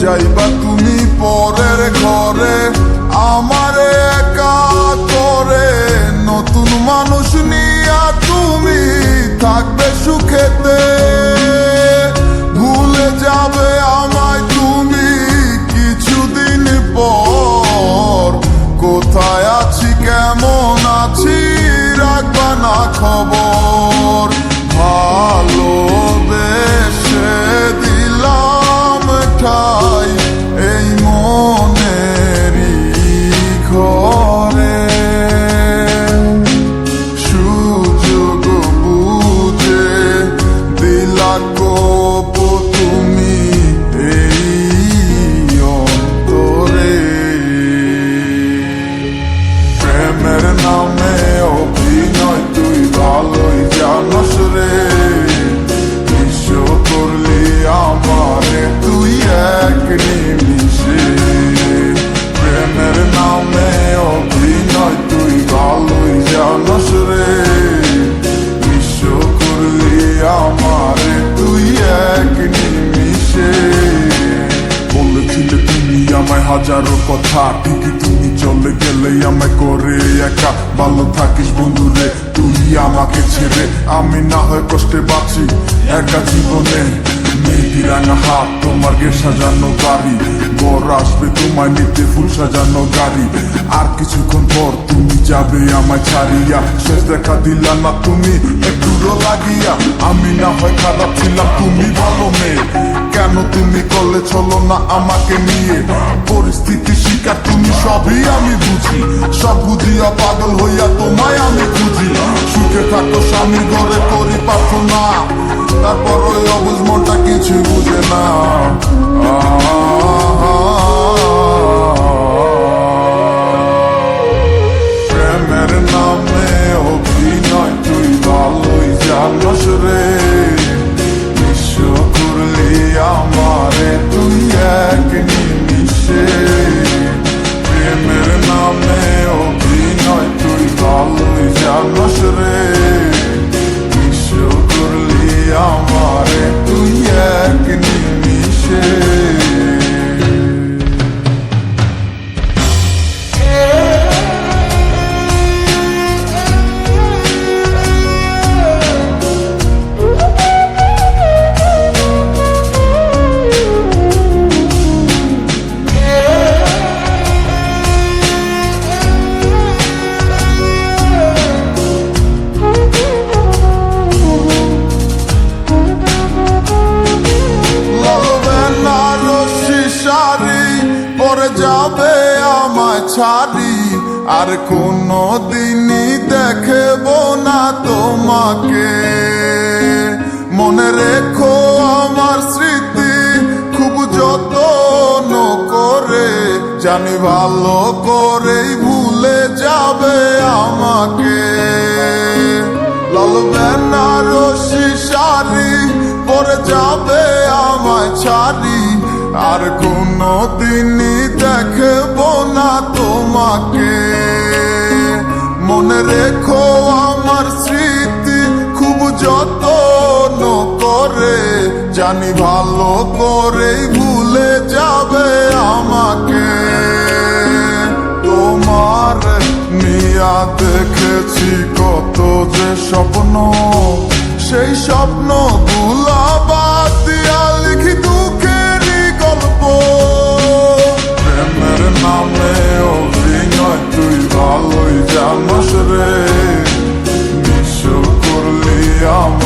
যাইবা তুমি পরের ঘরে আমারে একা করে, নতুন মানুষ নিয়া তুমি থাকবে সুখেতে, ভুলে যাবে আমায় তুমি কিছুদিন পর। কোথায় আছি কেমন আছি রাখবা না খবর, ভালোবেসে দিলাম ঠাই এই মনেরই ঘরে। সুযোগ বুঝে দিলা কোপ তুমি এই অন্তরে, প্রেমের নামে অভিনয় তুই ভালোই জানস রে, বিশ্ব করলি আমারে তুই এক নিমিষে। প্রেমের নামে অভিনয় তুই ভালোই জানস রে, বিশ্ব করলি আমারে তুই এক নিমিষে। বলেছিলে তুমি আমায় হাজারো কথা, ঠিকই তুমি চলে গেলে আমায় করে একা। ভালো থাকিস বন্ধুরে তুই আমাকে ছেড়ে, আমি না হয় কষ্টে বাঁচি একা জীবনে। মেয়েটি রাঙা হাত তোমার গে সাজানো গাড়ি, বর আসবে তোমায় নিতে ফুল সাজানো গাড়ি। আর কিছুক্ষণ পর তুমি যাবে আমায় ছাড়িয়া, শেষ দেখা দিলা না তুমি একটু লাগিয়া। আমি না হয় খারাপ ছিলাম তুমি ভালো মেয়ে, কেন তুমি করলে চলো না আমাকে নিয়ে। পরিস্থিতি শিকার তুমি সবই আমি বুঝি, সব বুঝিয়া পাগল হইয়া তোমায় আমি খুঁজি। সুখে থাকো স্বামীর ঘরে করি প্রার্থনা, তারপর ওই অবুঝ মনটা কিছু বুঝে না। প্রেমের নামে অভিনয় তুই ভালোই জানস রে, বিশ্ব করলি আমারে তুই এক নিমিষে। প্রেমের নামে অভিনয় তুই ভালোই জানস রে, বিশ্ব করলি আমারে তুই এক নিমিষে। পরে যাবে আমায় ছাড়ি, আর কোনো দিনই দেখব না তোমাকে। মনে রেখো আমার স্মৃতি খুব যত্ন করে, জানি ভালো করেই ভুলে যাবে আমাকে। লাল বেনারসি শাড়ি পরে যাবে আমায় ছাড়ি, আর কোনো দিনই দেখব না তোমাকে। মনে রেখো আমার স্মৃতি খুব যত্ন করে, জানি ভালো করেই ভুলে যাবে আমাকে। তোমার নিয়া দেখেছি কত যে স্বপ্ন, সেই স্বপ্ন গুলা বাদ দিয়া লিখি দুঃখেরই গল্প। প্রেমের নামে অভিনয় তুই ভালোই জানস রে, বিশ্ব করলি আমার